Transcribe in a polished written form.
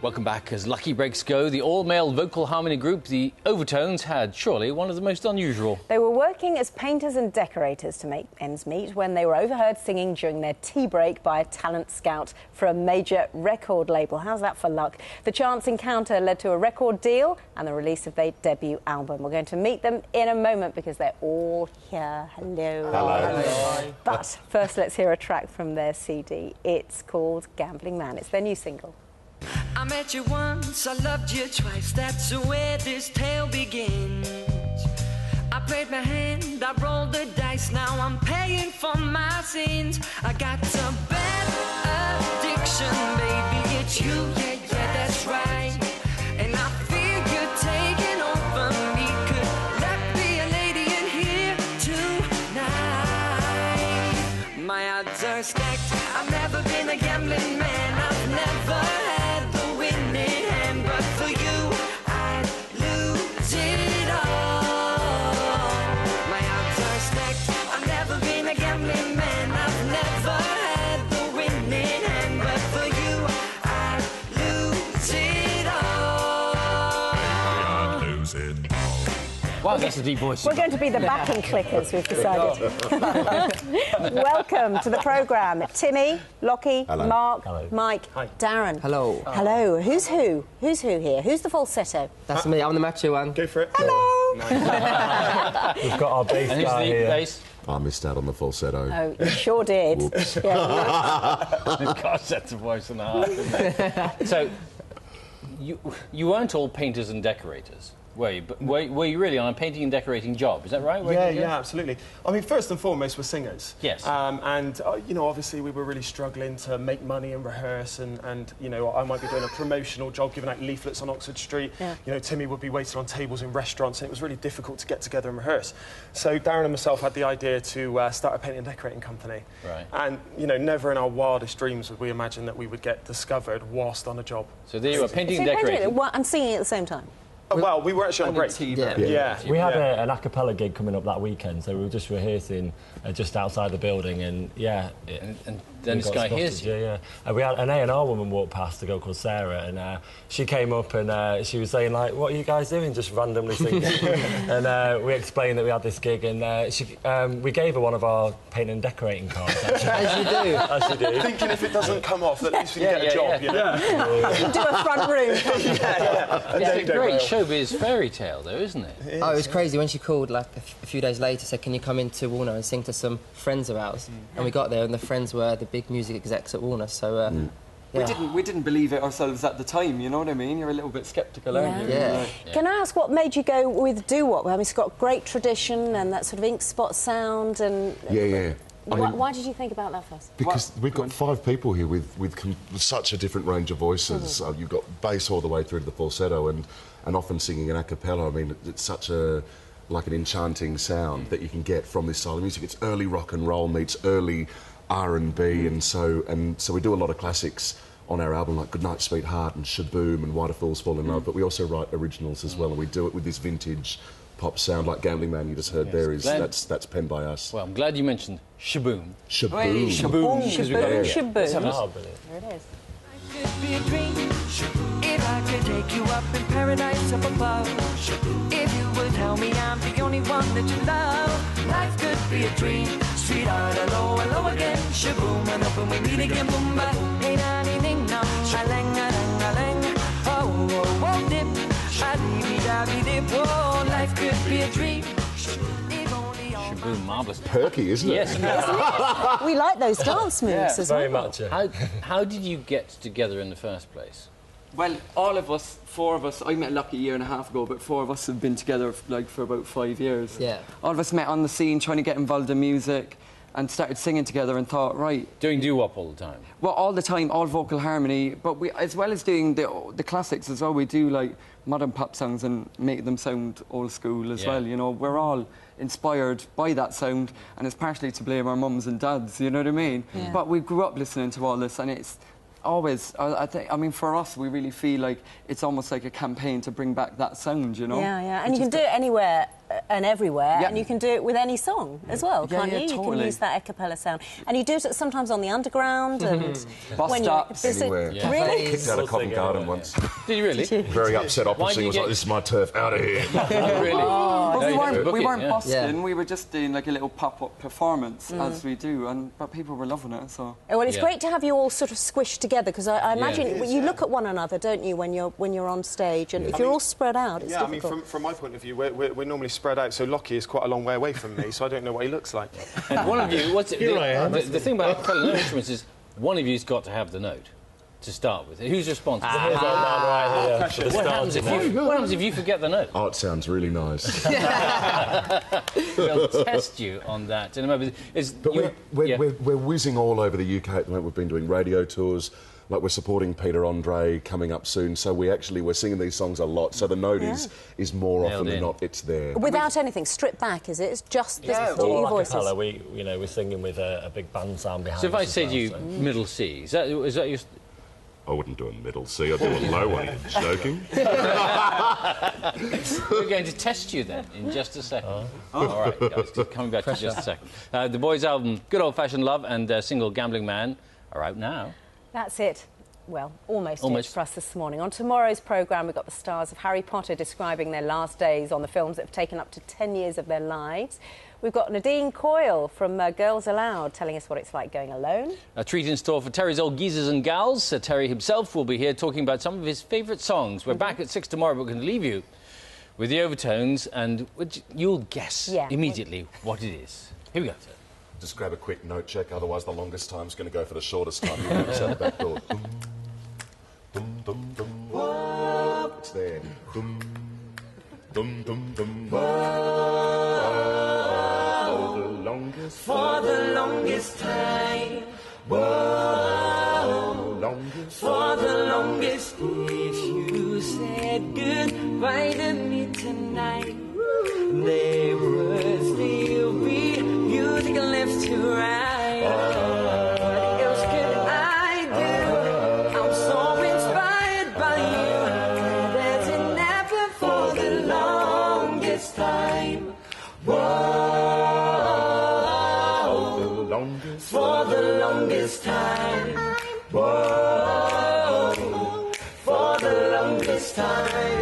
Welcome back. As lucky breaks go, the all-male vocal harmony group, the Overtones, had surely one of the most unusual. They were working as painters and decorators to make ends meet when they were overheard singing during their tea break by a talent scout for a major record label. How's that for luck? The chance encounter led to a record deal and the release of their debut album. We're going to meet them in a moment because they're all here. Hello. Hello. Hello. But first, let's hear a track from their CD. It's called Gambling Man. It's their new single. I met you once, I loved you twice, that's where this tale begins. I played my hand, I rolled the dice, now I'm paying for my sins. I got a bad addiction, baby, it's you, yeah, that's right. And I feel you taking over me, could that be a lady in here tonight? My odds are stacked, I've never been a gambling man, I've never had the winning hand, but for you, I'd lose it all. My odds are stacked, I've never been a gambling man, I've never had the winning hand, but for you, I'd lose it all. I'd lose it all. Wow, that's a deep voice. We're going to be the backing clickers, we've decided. Welcome to the programme. Timmy, Lockie, Hello. Mark, Hello. Mike, Hi. Darren. Hello. Hello. Who's who? Who's who here? Who's the falsetto? That's me, I'm the macho one. Go for it. Hello. We've got our bass And who's guy the here. bass? I missed out on the falsetto. Oh, you sure did. Whoops. Yeah. Gosh, that's a voice and a half, isn't it? So, you weren't all painters and decorators, were you? But were you really on a painting and decorating job? Is that right? Yeah, absolutely. I mean, first and foremost, we're singers. Yes. You know, obviously, we were really struggling to make money and rehearse, and you know, I might be doing a promotional job, giving out leaflets on Oxford Street. Yeah. You know, Timmy would be waiting on tables in restaurants, and it was really difficult to get together and rehearse. So Darren and myself had the idea to start a painting and decorating company. Right. And, you know, never in our wildest dreams would we imagine that we would get discovered whilst on a job. So there you are, painting So and you're painting decorating. it and singing at the same time? Well, we were actually on break. Yeah. We had an a cappella gig coming up that weekend, so we were just rehearsing just outside the building, and yeah. And then this guy hears you. Yeah. We had an A&R woman walk past, a girl called Sarah, and she came up and she was saying, like, what are you guys doing? Just randomly singing. And we explained that we had this gig, and we gave her one of our painting and decorating cards, actually. As you do. As you do. Thinking if it doesn't come off, at least we can get a job, you know? Do a front room. It's a great showbiz fairy tale, though, isn't it? Oh, it was crazy when she called, like, a few days later, said, can you come into Warner and sing to some friends of ours? And we got there, and the friends were the big music execs at Warner, so, yeah. We didn't believe it ourselves at the time, you know what I mean? You're a little bit sceptical, aren't you? Yeah. Can I ask what made you go with doo-wop? I mean, it's got great tradition and that sort of ink spot sound and... Yeah. Why did you think about that first? Because we've got 5 people here with such a different range of voices. You've got bass all the way through to the falsetto, and often singing an a cappella. I mean, it's such an enchanting sound that you can get from this style of music. It's early rock and roll meets early R&B, and so we do a lot of classics on our album, like Goodnight Sweetheart and Shaboom and Why Do Fools Fall in Love, but we also write originals as well, and we do it with this vintage pop sound, like Gambling Man you just heard there. That's penned by us. Well, I'm glad you mentioned Shaboom. Shaboom. Shaboom. Because we got it. Shaboom. Oh, brilliant. There it is. Could be a dream if I could take you up in paradise up above. If you would tell me I'm the only one that you love, life could be a dream. Sweetheart, hello, hello again. Shaboom, and open we meet again. Boom, ba, hey, na, ding, ding, dong. A-lang, a-lang, a-lang. Oh, oh, oh, dip. A-dee-dee-da-dee-dip. Oh, life could be a dream. If only all my... Shaboom, marvellous. Perky, isn't it? Yes. We like those dance moves as Very well. much, yeah. How did you get together in the first place? Well, all of us, 4 of us, I met Lucky a year and a half ago, but 4 of us have been together like for about 5 years. Yeah. All of us met on the scene trying to get involved in music and started singing together and thought, right. Doing doo-wop all the time? Well, all the time, all vocal harmony, but we, as well as doing the classics as well, we do like modern pop songs and make them sound old school as well, you know. We're all inspired by that sound, and it's partially to blame our mums and dads, you know what I mean? Yeah. But we grew up listening to all this, and it's always, I mean, for us, we really feel like it's almost like a campaign to bring back that sound, you know? Yeah, and you can do it anywhere and everywhere, Yeah. and you can do it with any song as well, Yeah, can't yeah, you? You totally. can use that a cappella sound. And you do it sometimes on the underground and... Bus when stops. is it- Anywhere. Yeah. Really? Kicked out of Covent Garden once. Did you really? Very upset opera Why do singer you was get- like, this is my turf, out of here. Really? But No, we you have to weren't, book we it, weren't yeah. busking, Yeah. we were just doing like a little pop-up performance as we do, but people were loving it, so... Well, it's Yeah. great to have you all sort of squished together, because I imagine It is, you yeah. look at one another, don't you, when you're on stage, and if you're all spread out, it's Yeah, I difficult. mean, from my point of view, we're normally spread out, so Lockie is quite a long way away from me, so I don't know what he looks like. And one of you, what's it? Here I am. The thing about acapella note instruments is one of you's got to have the note to start with. Who's responsible? Here's our man right here. For the What happens if you forget the note? Oh, it sounds really nice. We'll test you on that in a moment. But Yeah. we're whizzing all over the UK at the moment. We've been doing radio tours. Like, we're supporting Peter Andre coming up soon, so we're singing these songs a lot. So the note is more Nailed often than in. not, it's there. Without anything, stripped back, is it? It's just the All your voices. acapella, we're singing with a big band sound behind So if us I as say well, to you, so- middle C, is that your... I wouldn't do a middle C, I'd do a low one. Joking? We're going to test you then in just a second. All right, guys, coming back to just a second. The boys' album, Good Old Fashioned Love, and single Gambling Man are out now. That's it. Well, almost Almost. it for us this morning. On tomorrow's programme, we've got the stars of Harry Potter describing their last days on the films that have taken up to 10 years of their lives. We've got Nadine Coyle from Girls Aloud telling us what it's like going alone. A treat in store for Terry's old geezers and gals. Sir Terry himself will be here talking about some of his favourite songs. We're back at 6 tomorrow, but we're going to leave you with the Overtones, and you'll guess immediately what it is. Here we go, sir. Just grab a quick note check, otherwise the longest time's going to go for the shortest time. You have out the back door. Dum, dum, dum, dum. It's there. Dum, dum, dum, dum. For the longest time. For the longest, if you said goodbye to me tonight, there would still be music left to write. What else could I do? I'm so inspired by you. There's an never for the longest time. For the longest time. Whoa, for the longest time.